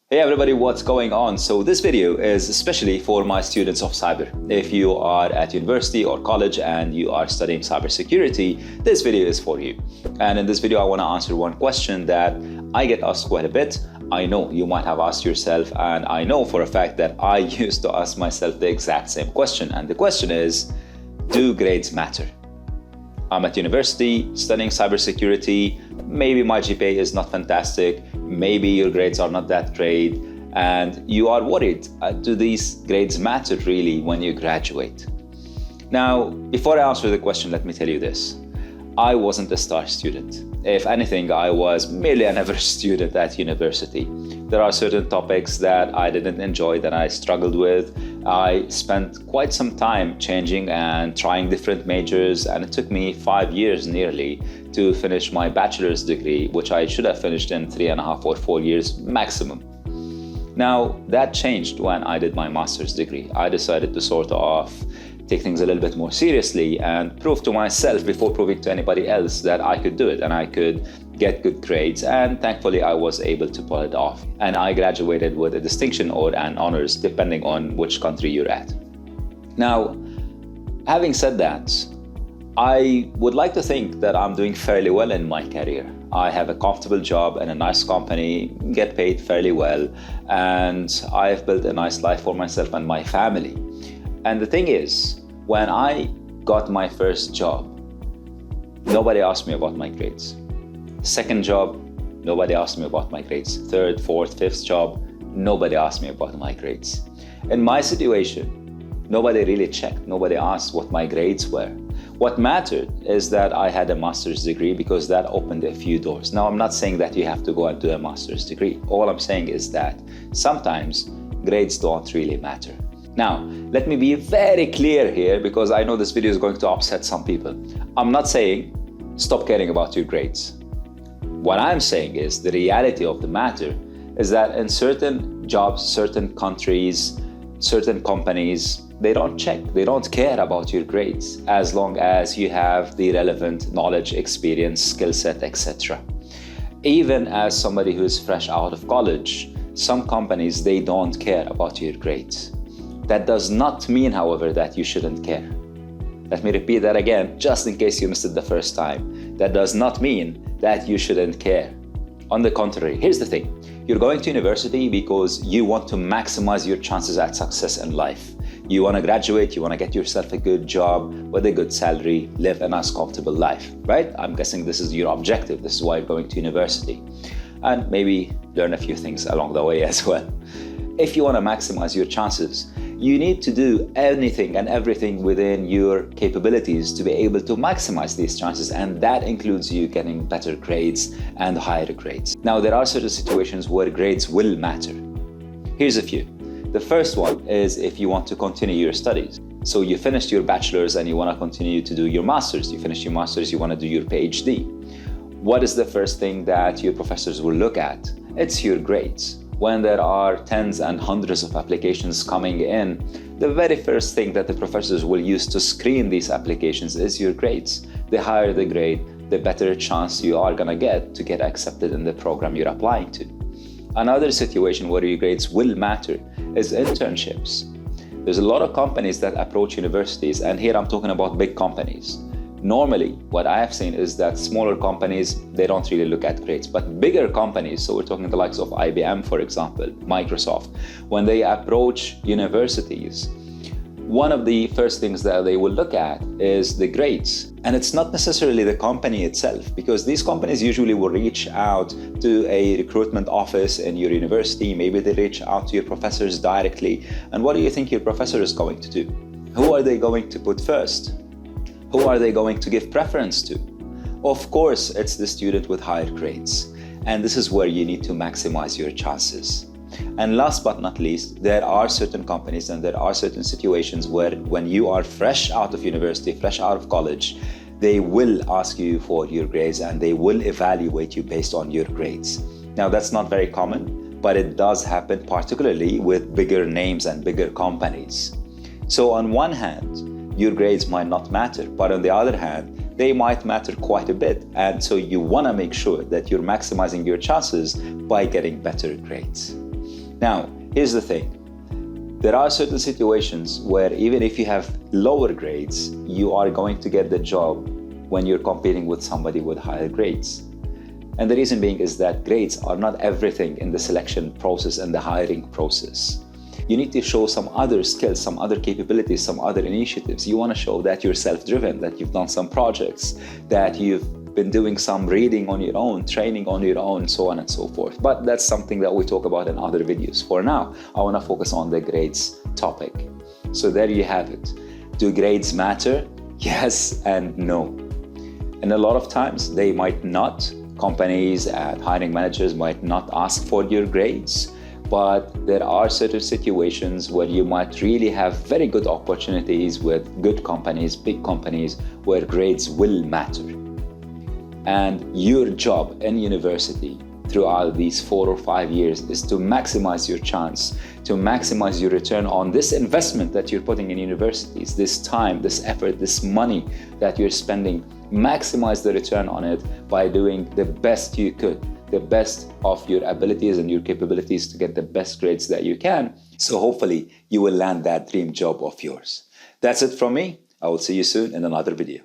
Hey everybody, what's going on? So this video is especially for my students of cyber. If you are at university or college and you are studying cybersecurity, this video is for you. And in this video, I want to answer one question that I get asked quite a bit. I know you might have asked yourself, and I know for a fact that I used to ask myself the exact same question. And the question is, do grades matter? I'm at university studying cybersecurity. Maybe my GPA is not fantastic. Maybe your grades are not that great. And you are worried, do these grades matter really when you graduate? Now, before I answer the question, let me tell you this. I wasn't a star student. If anything, I was merely an average student at university. There are certain topics that I didn't enjoy, that I struggled with. I spent quite some time changing and trying different majors, and it took me 5 years nearly to finish my bachelor's degree, which I should have finished in 3.5 or 4 years maximum. Now, that changed when I did my master's degree. I decided to sort of take things a little bit more seriously and prove to myself before proving to anybody else that I could do it and I could get good grades, and thankfully I was able to pull it off. And I graduated with a distinction or an honors depending on which country you're at. Now, having said that, I would like to think that I'm doing fairly well in my career. I have a comfortable job in a nice company, get paid fairly well, and I've built a nice life for myself and my family. And the thing is, when I got my first job, nobody asked me about my grades. Second job, nobody asked me about my grades. Third, fourth, fifth job, nobody asked me about my grades. In my situation, nobody really checked. Nobody asked what my grades were. What mattered is that I had a master's degree, because that opened a few doors. Now, I'm not saying that you have to go and do a master's degree. All I'm saying is that sometimes grades don't really matter. Now, let me be very clear here, because I know this video is going to upset some people. I'm not saying stop caring about your grades. What I'm saying is the reality of the matter is that in certain jobs, certain countries, certain companies, they don't check, they don't care about your grades as long as you have the relevant knowledge, experience, skill set, etc. Even as somebody who is fresh out of college, some companies, they don't care about your grades. That does not mean, however, that you shouldn't care. Let me repeat that again, just in case you missed it the first time. That does not mean that you shouldn't care. On the contrary, here's the thing. You're going to university because you want to maximize your chances at success in life. You want to graduate, you want to get yourself a good job with a good salary, live a nice, comfortable life, right? I'm guessing this is your objective. This is why you're going to university. And maybe learn a few things along the way as well. If you want to maximize your chances, you need to do anything and everything within your capabilities to be able to maximize these chances, and that includes you getting better grades and higher grades. Now, there are certain situations where grades will matter. Here's a few. The first one is if you want to continue your studies. So you finished your bachelor's and you want to continue to do your master's. You finished your master's, you want to do your PhD. What is the first thing that your professors will look at? It's your grades. When there are tens and hundreds of applications coming in, the very first thing that the professors will use to screen these applications is your grades. The higher the grade, the better chance you are going to get accepted in the program you're applying to. Another situation where your grades will matter is internships. There's a lot of companies that approach universities, and here I'm talking about big companies. Normally, what I have seen is that smaller companies, they don't really look at grades, but bigger companies, so we're talking the likes of IBM, for example, Microsoft, when they approach universities, one of the first things that they will look at is the grades. And it's not necessarily the company itself, because these companies usually will reach out to a recruitment office in your university. Maybe they reach out to your professors directly. And what do you think your professor is going to do? Who are they going to put first? Who are they going to give preference to? Of course, it's the student with higher grades. And this is where you need to maximize your chances. And last but not least, there are certain companies and there are certain situations where when you are fresh out of university, fresh out of college, they will ask you for your grades and they will evaluate you based on your grades. Now, that's not very common, but it does happen, particularly with bigger names and bigger companies. So on one hand, your grades might not matter, but on the other hand, they might matter quite a bit. And so you want to make sure that you're maximizing your chances by getting better grades. Now, here's the thing. There are certain situations where even if you have lower grades, you are going to get the job when you're competing with somebody with higher grades. And the reason being is that grades are not everything in the selection process and the hiring process. You need to show some other skills, some other capabilities, some other initiatives. You want to show that you're self-driven, that you've done some projects, that you've been doing some reading on your own, training on your own, so on and so forth. But that's something that we talk about in other videos. For now, I want to focus on the grades topic. So there you have it. Do grades matter? Yes and no. And a lot of times they might not. Companies and hiring managers might not ask for your grades, but there are certain situations where you might really have very good opportunities with good companies, big companies, where grades will matter. And your job in university throughout these 4 or 5 years is to maximize your chance, to maximize your return on this investment that you're putting in universities, this time, this effort, this money that you're spending. Maximize the return on it by doing the best you could, the best of your abilities and your capabilities to get the best grades that you can. So hopefully you will land that dream job of yours. That's it from me. I will see you soon in another video.